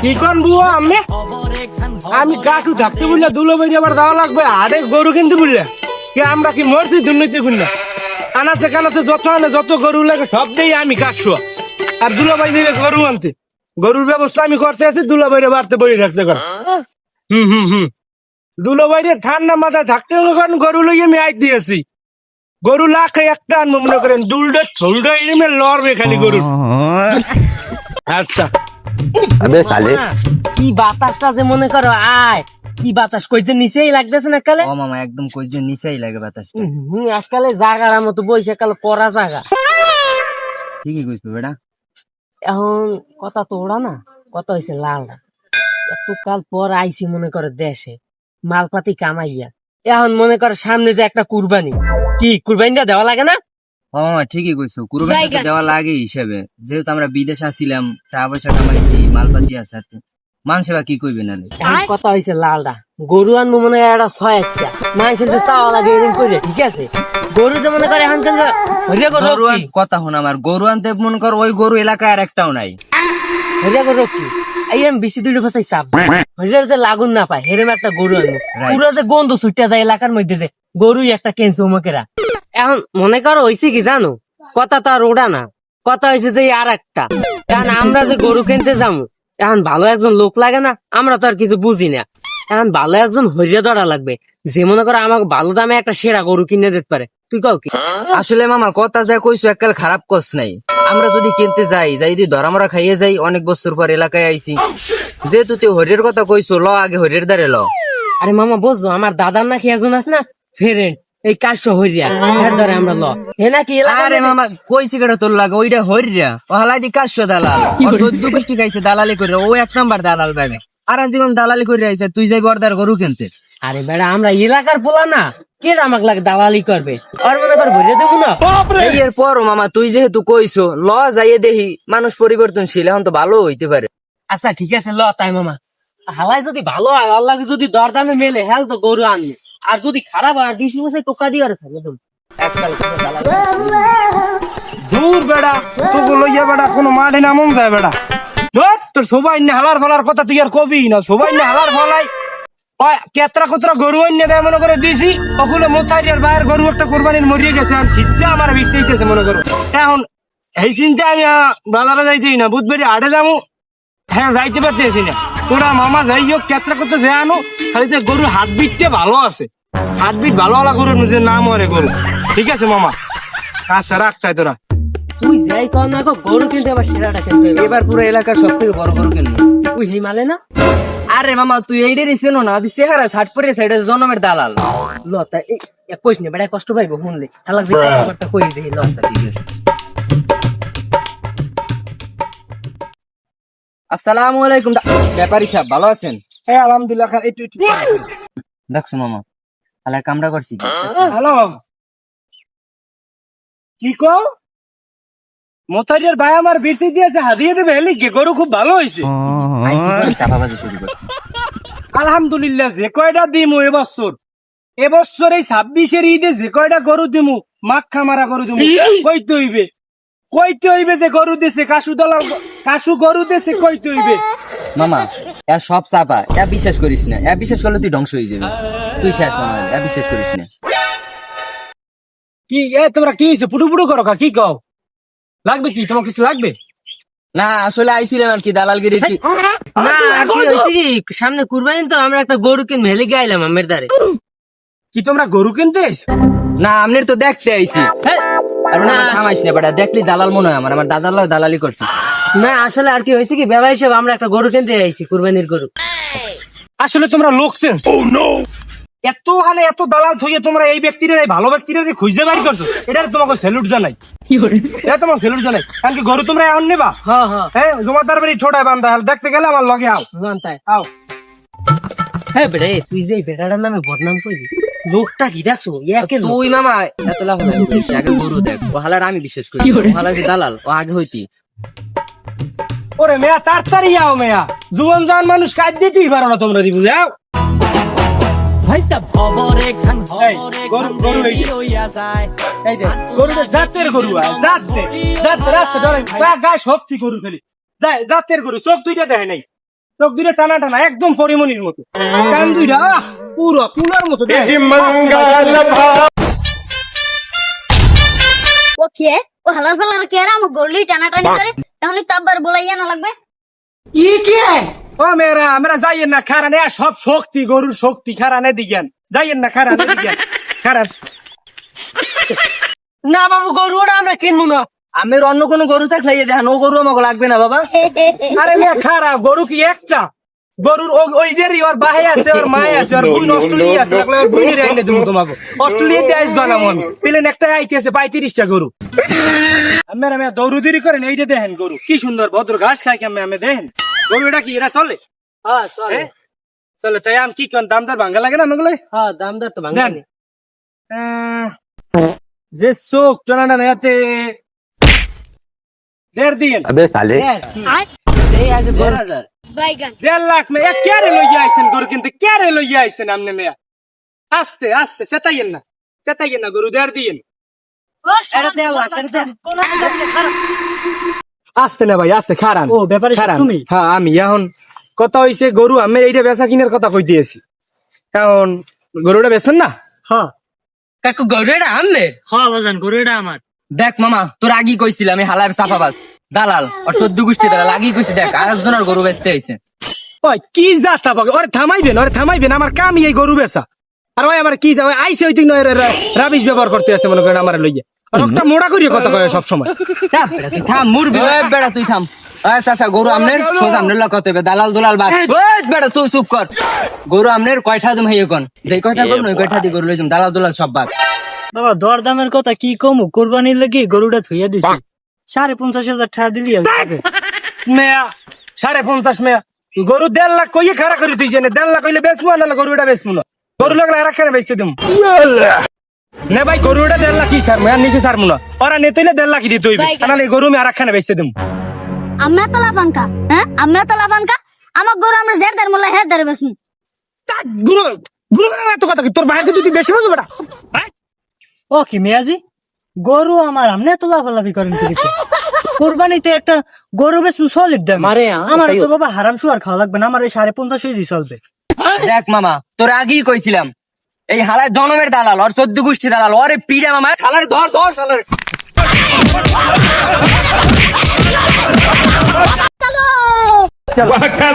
কি কোন বুয়া আমি গাছু থাকতে বললে দুলো বেরিয়ে আবার দেওয়া লাগবে আরে গরু কিনতে বললে কি আমরা কি মরছি দুর্নীতি করলে আনাচে কানাচে যত আনে যত গরু লাগে সব দিয়ে আমি কাটছো আর দুলাভাই দিলে গরু আনতে গরুর ব্যবস্থা আমি করতে আছি দুলাভাইরে বাড়তে বই রাখতে কর হুম দুলাভাইরে ঠান্ডা মাথায় থাকতে হলো কারণ গরু লইয়ে আমি আইট দিয়েছি গরু লাখে একটা আনবো মনে করেন দুলডে ঠোলডে এমে লড়বে খালি গরু আচ্ছা আবে সালে কি বাতাসটা যে মনে করো আয় কি বাতাস কইছে নিচেই লাগতেছে না কালে ও মামা একদম কইছে নিচেই লাগে বাতাসটা। আজকালে জাগার মতো বইছে কালে পড়া জাগা ঠিকই কইছো বেটা। এখন কথা তো ওরা না কথা হয়েছে লালটা এত কাল পর আইছি মনে করে দেশে মালপাতি কামাইয়া এখন মনে করে সামনে যে একটা কুরবানি কি কুরবানিটা দেওয়া লাগে না ও মামা ঠিকই কইছো, কুরবানি তো দেওয়া লাগে হিসেবে, যেহেতু আমরা বিদেশে আসছিলাম টাকা পয়সা কামাইছি মালপাতি আছে হাতে, মানুষে বা কি কইবে না। এখন কথা হয়েছে লালটা গরু আনবো মনে হয় একটা 6-1টা মানুষের যে চাওয়া লাগে এরকম করে ঠিক আছে গরু যে মনে করে এখন গরু কথা হন আমার গরু আনতে মনে কর ওই গরু এলাকায় আর একটাও নাই। গরু কি এই আমি বেশি দুটো ফসাই চাপ হরিয়ার যে লাগুন না পায় হেরেম একটা গরু আনবো পুরো যে গন্ধ ছুটে যায় এলাকার মধ্যে যে গরুই একটা কেনছে উমকেরা এখন মনে করো হয়েছে কি জানো কথা তো আর ওটা না কথা হয়েছে যে আর একটা কারণ আমরা যে গরু কিনতে যাবো এখন ভালো একজন লোক লাগে না আমরা তো আর কিছু বুঝি না এখন ভালো একজন হরিয়া ধরা লাগবে যে মনে করো আমাকে ভালো দামে একটা সেরা গরু কিনে দিতে পারে তুই কাউ কি আসলে মামা কথা যা কইছো এককাল খারাপ কস নাই, আমরা যদি কিনতে যাই যদি ধরামরা খাইয়ে যাই অনেক বছর পর এলাকায় আইছি, যেহেতু তুই হরির কথা কইছো ল আগে হরির দ্বারে ল। আরে মামা বুঝছো আমার দাদার নাকি একজন আছে না ফ্রেন্ড এই কাশো হরিয়া এর ধরে আমরা ল হে নাকি আরে মামা কইছি কেটা তোর লাগে ওইটা হরিয়া ও হালাই দি কাশ্য দালাল ও 14 গোষ্ঠী খাইছে দালালি করে ও 1 নাম্বার দালাল বেড়ে আর জীবন দালালি করে আইছে তুই যাই বর্দার গরু কিনতে। আরে বেড়া আমরা এলাকার পোলা না কে আমাকে লাগে দালালি করবে আর মনে কর ভরিয়ে দেবো না এই এর পরও মামা তুই যেহেতু কইছো ল যাইয়ে দেখি মানুষ পরিবর্তনশীল এখন তো ভালো হইতে পারে। আচ্ছা ঠিক আছে ল তাই মামা হালাই যদি ভালো হয় আল্লাহ যদি দরদামে মেলে হেল তো গরু আনলি আর যদি খারাপ হয় ডিসি বসে টোকা দিয়ে আর থাকে দূর বেড়া তোকে লইয়া বেড়া কোনো মাঠে নামন যায় বেড়া ধর তোর সবাই না হালার ফলার কথা তুই আর কবি না সবাই না হালার ফলাই কেতরা কতরা গরু অন্য দেয় মনে করে দিছি ওগুলো মোথারি আর বাইরের গরু একটা কোরবানির মরিয়ে গেছে আমি ঠিকছে আমার বিষতেছে মনে করো এখন এই চিন্তা আমি বাজারে যাইতেই না বুধবারে হাটে যাবো হ্যাঁ যাইতে পারতেছি না তোরা মামা যাই হোক কেতরা করতে যে আনো খালি যে গরুর হার্টবিটটা ভালো আছে হার্টবিট ভালো হলা গরুর নিজের নাম হরে গরু ঠিক আছে মামা আচ্ছা রাখতাই তোরা তুই যাই কর না গরু কিনতে আবার সেরাটা কিনতে এবার পুরো এলাকার সব থেকে বড় গরু কিনবো তুই হিমালে না আরে মামা তুই এইটারই চেনো না তুই চেহারা ছাট পরে এটা জনমের দালাল লতা কইস না বেড়া কষ্ট পাইবো শুনলে তাহলে যে কথাবার্তা কই দেই লসা ঠিক আছে। আসসালামু আলাইকুম ব্যাপারী সাহেব ভালো আছেন? হ্যাঁ আলহামদুলিল্লাহ একটু দেখছো মামা তাহলে কামড়া করছি হ্যালো কি কো মোতারিয়ার ভাই আমার বৃত্তি দিয়েছে হাদিয়ে দেবে হেলি গে গরু খুব ভালো হয়েছে চাপাবাজি শুরু করছি। আলহামদুলিল্লাহ যে কয়টা দিমু এবছর এই 26-এর ঈদে যে কয়টা গরু দিমু মাখা মারা গরু দিমু কইতে হইবে যে গরু দিছে কাশু গরু দিছে কইতে হইবে মামা এ সব চাপা এ বিশ্বাস করিস না, এ বিশ্বাস করলে তুই ধ্বংস হয়ে যাবে, তুই শেষ মামা এ বিশ্বাস করিস না। কি তোমরা কি হয়েছে পুটু পুটু করো কি কও লাগবে কি তোমার কিছু লাগবে না আসলে আইছিলাম আর কি দালালগিরি না আর কি হইছে কি সামনে কুরবানি তো আমরা একটা গরু কিনে হেলে গাইলাম আমের দ্বারে কি তোমরা গরু কিনতে আইছো না আমনের তো দেখতে আইছি না থামাইস না বেটা দেখলি দালাল মনে হয় আমার দাদার দালালি করছি না আসলে আর কি হয়েছে কি ব্যবসা হিসেবে আমরা একটা গরু কিনতে আইছি কুরবানির গরু আসলে তোমরা লোক চেঞ্জ এত হালে এত দালাল থইয়ে তোমরা এই ব্যক্তিরা এই ভালো ব্যক্তিরা খুঁজতে বাড়ি করছো এটা তোমাকে স্যালুট জানাই এটা তোমাকে স্যালুট জানাই কারণ কি গরু তোমরা এখন নেবা হ্যাঁ জমাদার বাড়ি ছোটায় বান্ধা দেখতে গেলে আমার লগে আও আও হ্যাঁ বেটা তুই যে বেটাটার নামে বদনাম করবি লোকটা কি দেখছো তুই মামা এত লাভ আগে গরু দেখ ও হালার আমি বিশ্বাস করি হালা যে দালাল ও আগে হইতি ওরে মেয়া তাড়াতাড়ি আও মেয়া জীবন জান মানুষ কাজ দিতেই পারো না তোমরা দিব যাও জাতের গরু শক্তি গরু ফেলি জাতের গরু চোখ দুইটা দেখে নাই চোখ দুইটা টানা টানা একদম পরিমণির মতো, কান দুইটা পুরো তুলার মতো দেখ। ও কে ও হালার ফালার কে রে আমার গরলি টানাটানি করে এখন তো আবার বলাইয়া না লাগবে ও মেয়েরা আমরা যাইয়েন না খারানে, সব শক্তি গরুর শক্তি খারানে দিজ্ঞান, যাইয়েন না খারানে দিজ্ঞান খারান। না বাবু গরুটা আমরা কিনবো না। আমের অন্য কোনো গরু থাকলে এই দেখেন ও গরু আমাকে লাগবে না বাবা। আরে মেয়ে খারা গরু কি একটা গরুর ওই যে ওর বাহে আছে, ওর মায়ে আছে, ওর বোন অস্ট্রেলিয়া আছে, লাগলে ওর বোনের আইনে দেবো তোমাকে। অস্ট্রেলিয়াতে আইস গেলাম আমি, প্লেন একটা আইতেছে 35টা গরু। আমরা মেয়ে দৌড়ুদিরি করেন, এই যে দেখেন গরু কি সুন্দর ভদ্র ঘাস খাই কেমন আমি দেখেন গরু, এটা কি এরা চলে? হ্যাঁ চলে। হ্যাঁ? চলে তাই আমি কি কোন দাম দর ভাঙ্গা লাগে না আমাগুলো? হ্যাঁ দাম দর তো ভাঙানি। যে চোখ টানা টানা এতে 1.5 দিন এই আগে গরুটার বাইগান 1.5 লাখ মেয়ে কেরে লইয়া আইছেন গরু, কিন্তু কেরে লইয়া আইছেন আমনে মেয়া? আস্তে আস্তে চেতাইয়েন না গরু 1.5 দিন। এটা দেড় লাখ, এটা দেড়। আস্তে না ভাই আস্তে, খারান। ও, ব্যাপারী সাহেব, খারান। তুমি? হ্যাঁ আমি। এখন কথা হইছে গরু আমের এইটা বেচা কিনার কথা কই দিয়েছি, এখন গরুটা বেচেন না? হ্যাঁ কাকু গরুটা আনলে? হ্যাঁ বাজান গরুটা আমার। দেখ মামা তোর আগেই কইছিল আমি হালার চাপাবাস দালাল আর 14 গোষ্ঠী দালাল আগেই কইছি। দেখ আরেকজনের গরু বেচতে আইছে। ওই কি যাতা পাবে, ওরে থামাইবেন, আমার কামই এই গরু বেচা। আর ওই আমার কি যা ওই আইছে ওই দিন রাবিশ ব্যবহার করতে আছে মনে করেন আমার লইয়া, আর একটা মোড়া করিয়ে কথা কয় সব সময়। তুই থাম মুরবি বেড়া, তুই থাম। আচ্ছা গরু আমনের সোজা আমনের লক হতে হবে, দালাল দুলাল বাদ। ওই বেড়া তুই চুপ কর। গরু আমনের কয়টা তুমি হইয়ে কোন যে কয়টা গরু ওই কয়টা দি গরু লইছম, দালাল দুলাল সব বাদ। বাবা দর দামের কথা কি কমু, কোরবানির লাগি গরুটা থুইয়া দিছি 50,500 টাকা দিলি হবে। মেয়া 50.5 মেয়া গরু 1.5 লাখ কইয়ে খাড়া করে তুই জানে 1.5 লাখ কইলে বেচবো না, গরুটা বেচবো না, গরু লাগলে আর একখানে বেচতে দিম না ভাই। গরুটা 1.5 লাখ কি স্যার মেয়ার নিচে স্যার মুনা ওরা নেতইলে 1.5 লাখ দিতে হইবে, তাহলে গরু আমি আর একখানে বেচতে দিম। আমরা তো লাফানকা হ্যাঁ আমরা তো লাফানকা আমার গরু আমরা জের দের মোলা হের দের বেসমু গুরু গুরু এত কথা কি তোর বাইরে তুই বেশি বুঝো বেটা? ও কি মিয়াজি, গরু আমার আমনে তো লাফালাফি করেন কিন্তু কোরবানিতে একটা গরু বেশ সলিড দাম। আমার তো বাবা হারাম শুয়ার খাওয়া লাগবে না, আমার এই 5.5 দিয়ে চলবে। দেখ মামা তোর আগেই কইছিলাম এই হালার জনমের দালাল আর 14 গোষ্ঠী দালাল ওরে পিড়ে মামা শালার ধর শালার। চলো Vaca